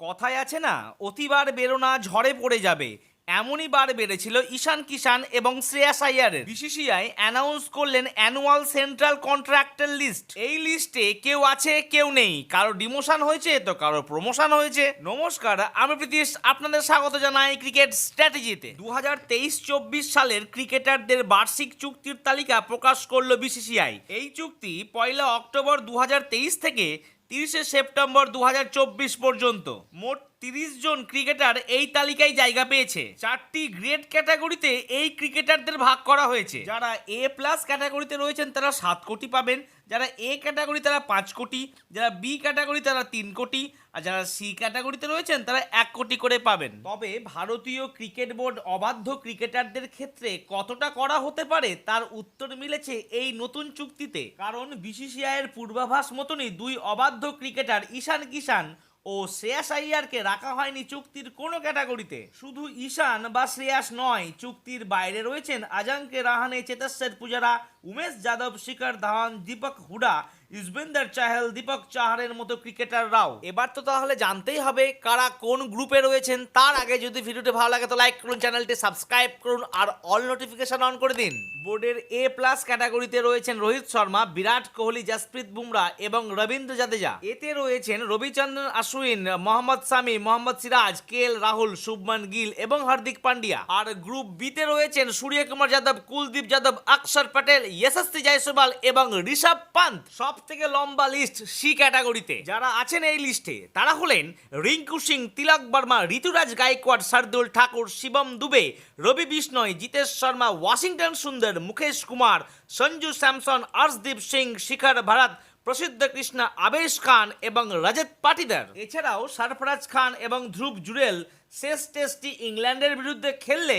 কথায় আছে না, অতিবার বেরোনা ঝড়ে পড়ে যাবে। এমনই বার বেড়েছিল ঈশান কিষান এবং শ্রেয়াস আইয়ারের। বিসিসিআই অ্যানাউন্স করলেন অ্যানুয়াল সেন্ট্রাল কন্ট্রাক্টের লিস্ট। এই লিস্টে কেউ আছে কেউ নেই, কারো ডিমোশন হয়েছে তো কারো প্রমোশন হয়েছে। নমস্কার, আমি প্রীতিশ, আপনাদের স্বাগত জানাই ক্রিকেট স্ট্র্যাটেজিতে। 2023-24 সালের ক্রিকেটারদের বার্ষিক চুক্তির তালিকা প্রকাশ করলো বিসিসিআই। এই চুক্তি 1 অক্টোবর 2023 থেকে 30 সেপ্টেম্বর 2024 পর্যন্ত। মোট 30 জন ক্রিকেটার এই তালিকায় জায়গা পেয়েছে। 4টি গ্রেড ক্যাটাগরিতে এই ক্রিকেটারদের ভাগ করা হয়েছে। যারা এ প্লাস ক্যাটাগরিতে রয়েছেন তারা 7 কোটি পাবেন, যারা এ ক্যাটাগরি তারা 5 কোটি, যারা বি ক্যাটাগরি তারা 3 কোটি, আর যারা সি ক্যাটাগরিতে রয়েছেন তারা 1 কোটি করে পাবেন। তবে ভারতীয় ক্রিকেট বোর্ড অবাধ্য ক্রিকেটারদের ক্ষেত্রে কতটা করা হতে পারে তার উত্তর মিলেছে এই নতুন চুক্তিতে। কারণ বিসিসিআইয়ের পূর্বাভাস মতনই 2 অবাধ্য ক্রিকেটার ঈশান কিষান ও শ্রেয়াস আইয়ারকে রাখা হয়নি চুক্তির কোনো ক্যাটাগরিতে। শুধু ঈশান বা শ্রেয়াস নয়, চুক্তির বাইরে রয়েছেন আজাঙ্কে রাহানে, চেতেশ্বর পূজারা, উমেশ যাদব, শিখর ধাওয়ান, দীপক হুডা, ইউজবেন্দ্র চাহেল, দীপক চাহারের মতো ক্রিকেটাররাও। এবার তো তাহলে জানতেই হবে কারা কোন গ্রুপে রয়েছেন। তার আগে যদি ভিডিওটি ভালো লাগে তো লাইক করুন, চ্যানেলটি সাবস্ক্রাইব করুন আর অল নোটিফিকেশন অন করে দিন। বোর্ডের এ প্লাস ক্যাটাগরিতে রয়েছেন রোহিত শর্মা, বিরাট কোহলি, জসপ্রীত বুমরা এবং রবীন্দ্র জাদেজা। এতে রয়েছেন রবিচন্দ্রন অশ্বিন, মোহাম্মদ শামি, মোহাম্মদ সিরাজ, কে এল রাহুল, শুভমান গিল এবং হার্দিক পান্ডিয়া। আর গ্রুপ বিতে রয়েছেন সূর্যকুমার যাদব, কুলদীপ যাদব, অক্ষর প্যাটেল, যশস্বী জয়সওয়াল এবং ঋষভ পান্ত। সব থেকে লম্বা লিস্ট সি ক্যাটাগরিতে। যারা আছেন এই লিস্টে তারা হলেন রিঙ্কু সিং, তিলক বর্মা, ঋতুরাজ গায়কোয়াড়, শার্দুল ঠাকুর, শিবম দুবে, রবি বিষ্ণয়, জিতেশ শর্মা, ওয়াশিংটন সুন্দর, মুকেশ কুমার, সঞ্জু স্যামসন, অর্শদীপ সিং, শিখর ভরত, প্রসিদ্ধ কৃষ্ণা, আবেশ খান এবং রজত পাটিদার। এছাড়াও সরফরাজ খান এবং ধ্রুব জুরেল শেষ টেস্টটি ইংল্যান্ডের বিরুদ্ধে খেললে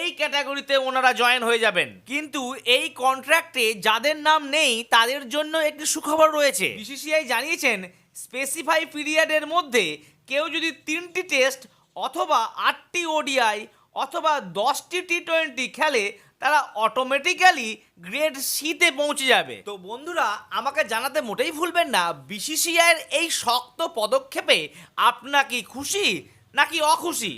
এই ক্যাটাগরিতে ওনারা জয়েন হয়ে যাবেন। কিন্তু এই কন্ট্রাক্টে যাদের নাম নেই তাদের জন্য একটি সুখবর রয়েছে। বিসিসিআই জানিয়েছেন স্পেসিফাই পিরিয়ডের মধ্যে কেউ যদি 3টি টেস্ট অথবা 8টি ওডিআই অথবা 10টি টি20 খেলে তারা অটোমেটিক্যালি গ্রেড সিতে পৌঁছে যাবে। তো বন্ধুরা, আমাকে জানাতে মোটেই ভুলবেন না বিসিসিআইয়ের এই শক্ত পদক্ষেপে আপনারা কি খুশি নাকি অখুশি।